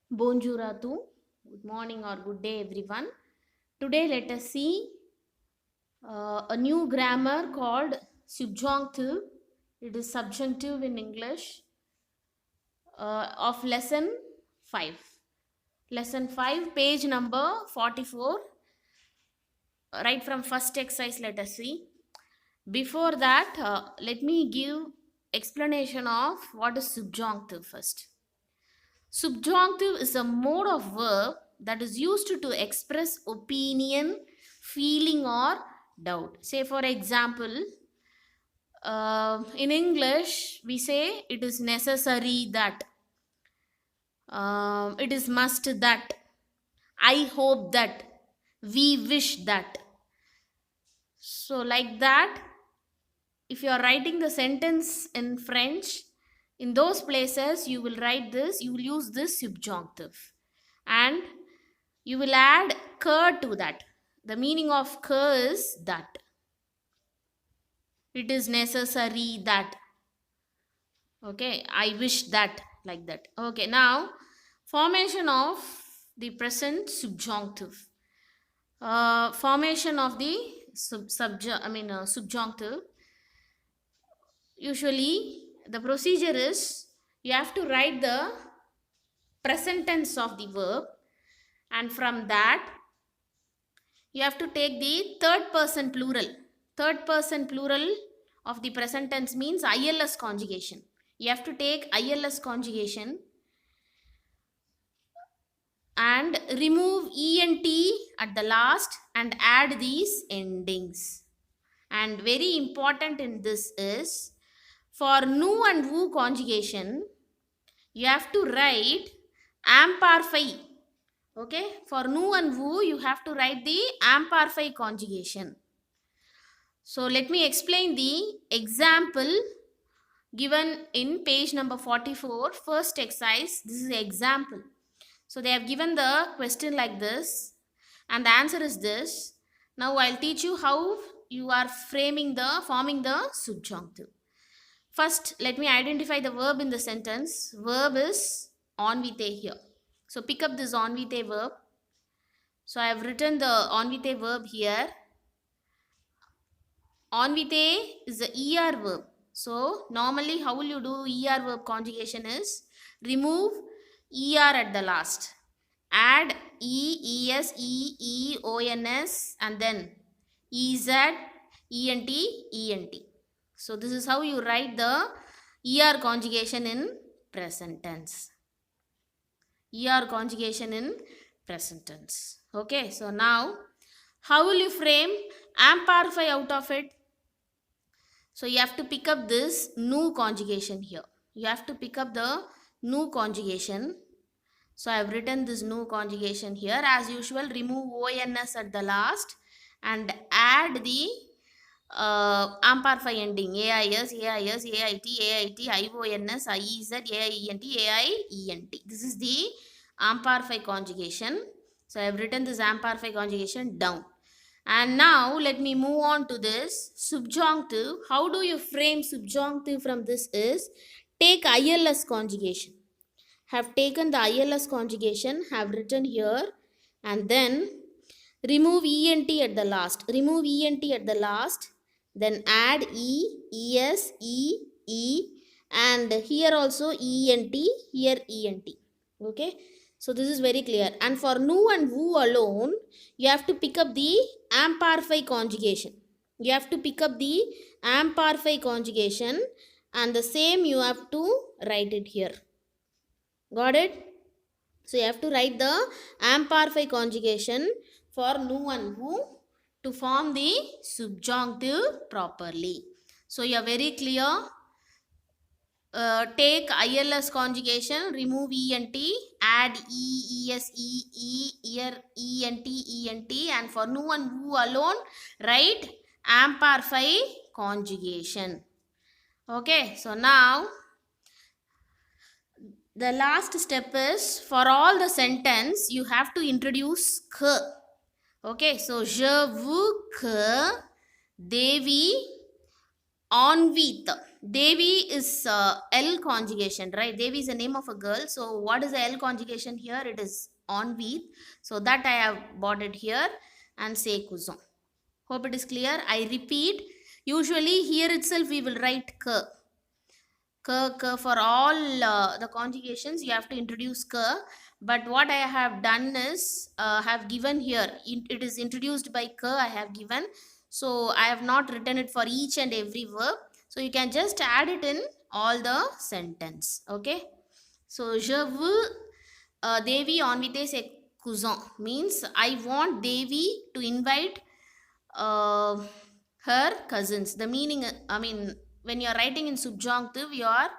Bonjour à tous. Good morning or good day, everyone. Today, let us see a new grammar called subjunctive. It is subjunctive in English of lesson 5. Lesson 5, page number 44. Right from first exercise, let us see. Before that, let me give explanation of what is subjunctive first. Subjunctive is a mode of verb that is used to express opinion, feeling, or doubt. Say, for example, in English, we say it is necessary that, it is must that, I hope that, we wish that. So, like that, if you are writing the sentence in French, in those places you will write this, you will use this subjunctive. And you will add que to that. The meaning of que is that. It is necessary that. Okay, I wish that, like that. Okay, now formation of the present subjunctive. Formation of the subjunctive. Usually, the procedure is you have to write the present tense of the verb, and from that you have to take the third person plural. Third person plural of the present tense means ILS conjugation. You have to take ILS conjugation and remove ENT at the last and add these endings. And very important in this is, for nu and vu conjugation, you have to write amparfy. Okay, for nu and vu, you have to write the amparfy conjugation. So let me explain the example given in page number 44, first exercise. This is the example. So they have given the question like this, and the answer is this. Now I'll teach you how you are forming the subjunctive. First, let me identify the verb in the sentence. Verb is envite here. So pick up this envite verb. So I have written the envite verb here. Envite is the ER verb. So normally how will you do ER verb conjugation is remove ER at the last. Add E, ES, E, ONS and then EZ, ENT, ENT. So this is how you write the ER conjugation in present tense. ER conjugation in present tense. Okay, so now how will you frame amparfy out of it? So you have to pick up this nu conjugation here. You have to pick up the nu conjugation. So I have written this nu conjugation here. As usual, remove ONS at the last and add the amparfy ending. AIS, AIS, AIT, AIT, IONS, IEZ, AIENT, AIENT. This is the amparfy conjugation. So I have written this amparfy conjugation down. And now let me move on to this subjunctive. How do you frame subjunctive from this is take ILS conjugation. Have taken the ILS conjugation, have written here, and then remove ENT at the last. Remove ENT at the last, then add E, ES, E, and here also ENT, here ENT. Okay. So this is very clear. And for nu and vu alone, you have to pick up the amparfy conjugation. You have to pick up the amparfy conjugation and the same you have to write it here. Got it? So you have to write the amparfy conjugation for nu and vu to form the subjunctive properly. So you are very clear. Take ILS conjugation, remove ENT, add E, ES, here ENT, ENT, and for nu and vu alone, write amparfy conjugation. Okay, so now the last step is for all the sentence, you have to introduce que. Okay, so je veux que Devi envite. Devi is L conjugation, right? Devi is the name of a girl. So what is the L conjugation here? It is Onveet. So that I have bought it here and say Kuzon. Hope it is clear. I repeat, usually here itself we will write K. K for all the conjugations you have to introduce K. But what I have done is have given here. It is introduced by K I have given. So I have not written it for each and every verb. So you can just add it in all the sentence. Okay. So je veux Devi inviter ses cousins means I want Devi to invite uh, her cousins. The meaning, I mean, when you are writing in subjunctive, you are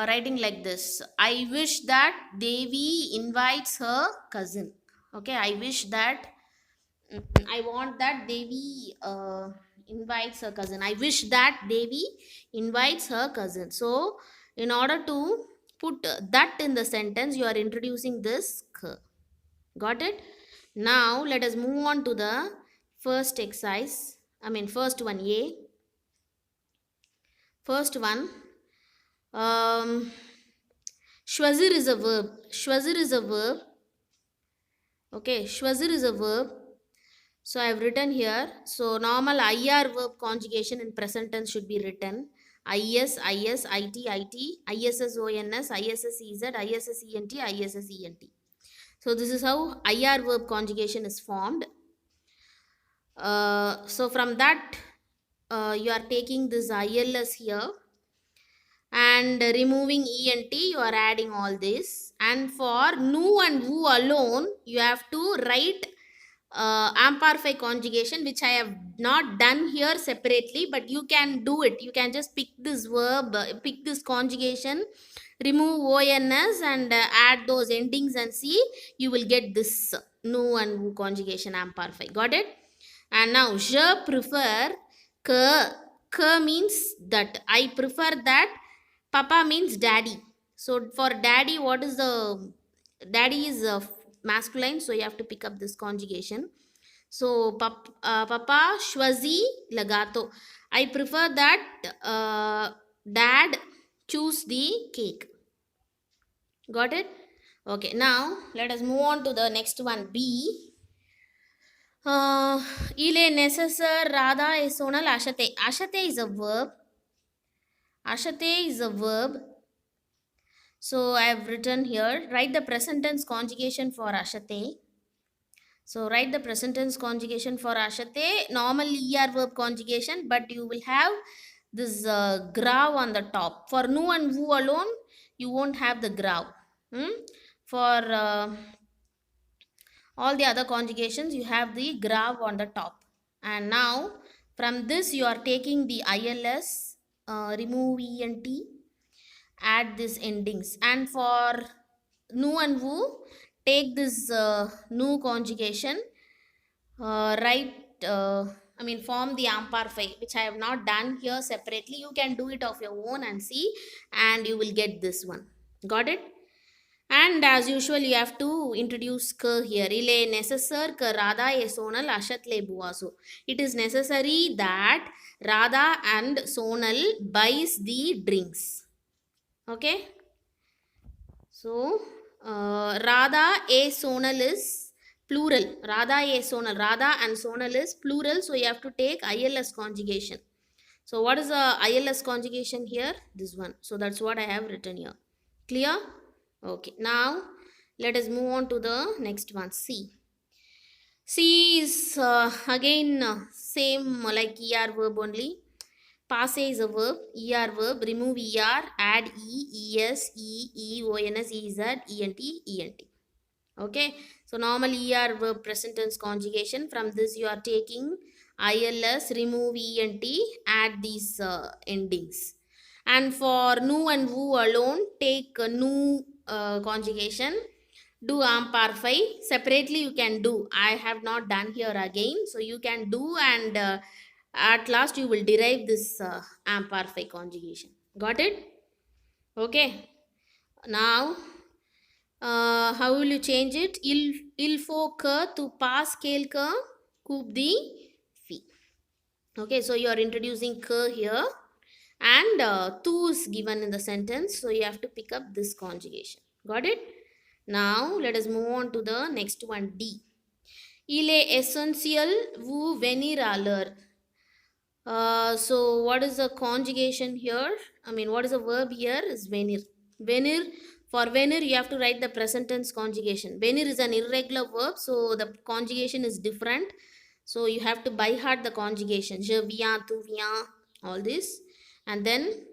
writing like this. I wish that Devi invites her cousin. Okay, I wish that, I want that Devi invites her cousin. I wish that Devi invites her cousin. So, in order to put that in the sentence, you are introducing this k. Got it? Now, let us move on to the first exercise. I mean, first one, A. First one. Shwazir is a verb. Shwazir is a verb. Okay, Shwazir is a verb. So I have written here. So normal IR verb conjugation in present tense should be written. IS, IS, IT, IT, ISS, ONS, ISS, EZ, ISS, ENT, ISS, ENT. So this is how IR verb conjugation is formed. So from that, you are taking this ILS here and removing ENT, you are adding all this. And for nu and vu alone, you have to write amplify conjugation, which I have not done here separately, but you can do it. You can just pick this verb, pick this conjugation, remove ONS and add those endings and see, you will get this nu and vu conjugation amplify. Got it? And now, je prefer que. Que means that. I prefer that. Papa means daddy. So for daddy, what is the daddy is masculine, so you have to pick up this conjugation. So papa shwazi lagato. I prefer that dad choose the cake. Got it? Okay, now let us move on to the next one, B. Il est nécessaire Radha et sonal ashate. Ashate is a verb. Ashate is a verb. So I have written here, write the present tense conjugation for ashate. So write the present tense conjugation for ashate, normal er verb conjugation, but you will have this grav on the top. For nu and vu alone, you won't have the grav. For all the other conjugations, you have the grav on the top. And now from this you are taking the ILS, remove ENT, add these endings. And for nu and vu, take this nu conjugation, form the amplify, which I have not done here separately. You can do it of your own and see, and you will get this one. Got it? And as usual, you have to introduce ke here. Il est nécessaire que Radha et Sonal achètent les boissons. It is necessary that Radha and Sonal buys the drinks. Okay? So, Radha et Sonal is plural. Radha et Sonal. Radha and Sonal is plural. So, you have to take ILS conjugation. So, what is the ILS conjugation here? This one. So, that's what I have written here. Clear? Okay, now let us move on to the next one, C. C is again same like ER verb only. Passe is a verb, ER verb, remove ER, add E, ES, E, ONS, EZ, ENT, ENT. Okay, so normal ER verb present tense conjugation. From this you are taking ILS, remove ENT, add these endings. And for nu and vu alone, take nu conjugation, do amplify. Separately you can do. I have not done here again. So you can do, and at last you will derive this amplify conjugation. Got it? Okay. Now, how will you change it? Il faut que tu passes quelqu'un coupe the fee. Okay, so you are introducing que here. and tu is given in the sentence, so you have to pick up this conjugation. Got it? Now let us move on to the next one, D. Il est essentiel vous venir à l'heure. So what is the conjugation here? I mean, what is the verb here is venir. Venir, for venir you have to write the present tense conjugation. Venir is an irregular verb, so the conjugation is different. So you have to by heart the conjugation. Je viens, tu viens, all this. And then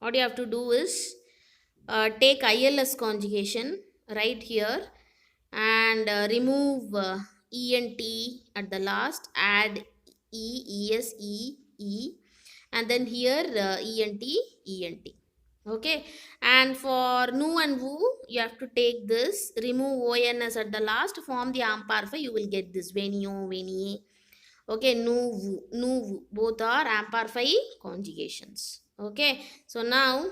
what you have to do is take ILS conjugation right here and remove ENT at the last, add ES, and then here ENT. Okay, and for nu and vu, you have to take this, remove ONS at the last, form the amparphy, you will get this venio, venie. Okay, nu, both are amparphy conjugations. Okay, so now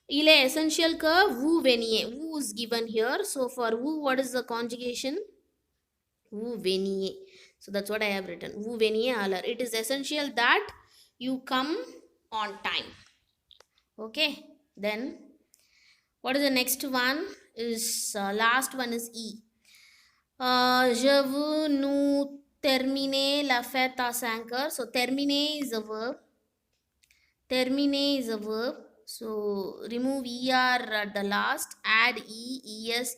il est essentiel que vous veniez. Vous is given here. So for vous, what is the conjugation? Vous veniez. So that's what I have written. Vous veniez à l'heure. It is essential that you come on time. Okay. Then what is the next one? Is last one is E. Je veux nous terminer la fête à 5 heures. So terminer is a verb. Terminer is a verb. So remove ER at the last, add ES,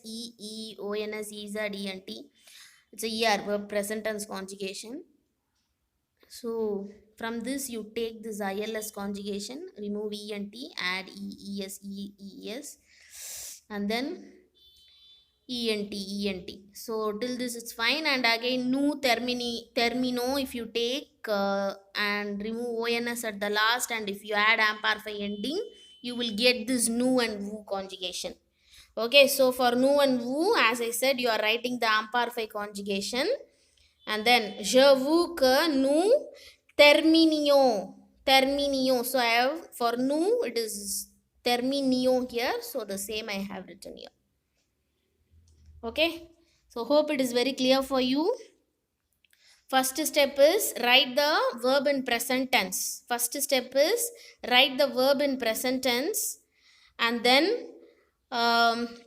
ONS, EZ, ENT. It's a ER verb, present tense conjugation. So from this you take this ILS conjugation, remove ENT, add ES, and then ENT. So till this it's fine, and again nu termino if you take and remove ONS at the last, and if you add amparphy ending, you will get this nu and vu conjugation. Okay, so for nu and vu, as I said, you are writing the amparphy conjugation, and then je vous que nous terminions. So I have for nu it is terminions here, so the same I have written here. Okay, so hope it is very clear for you. First step is write the verb in present tense. And then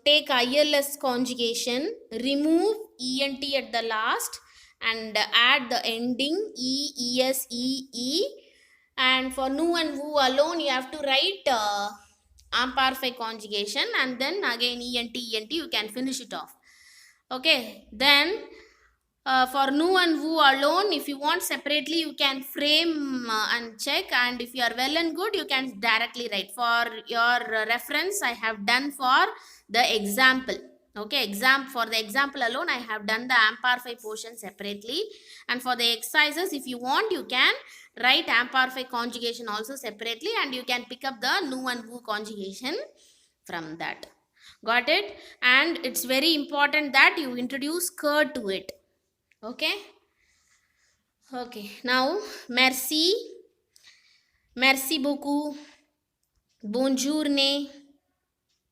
take ILS conjugation, remove ENT at the last, and add the ending ES, and for nu and vu alone you have to write amparphy conjugation, and then again ENT, you can finish it off. Okay, then for nu and vu alone, if you want separately, you can frame and check, and if you are well and good, you can directly write. For your reference, I have done for the example. Okay, for the example alone, I have done the amparphy portion separately, and for the exercises, if you want, you can write amparphy conjugation also separately, and you can pick up the nu and vu conjugation from that. Got it? And it's very important that you introduce que to it. Okay. Now merci beaucoup, bonjourne,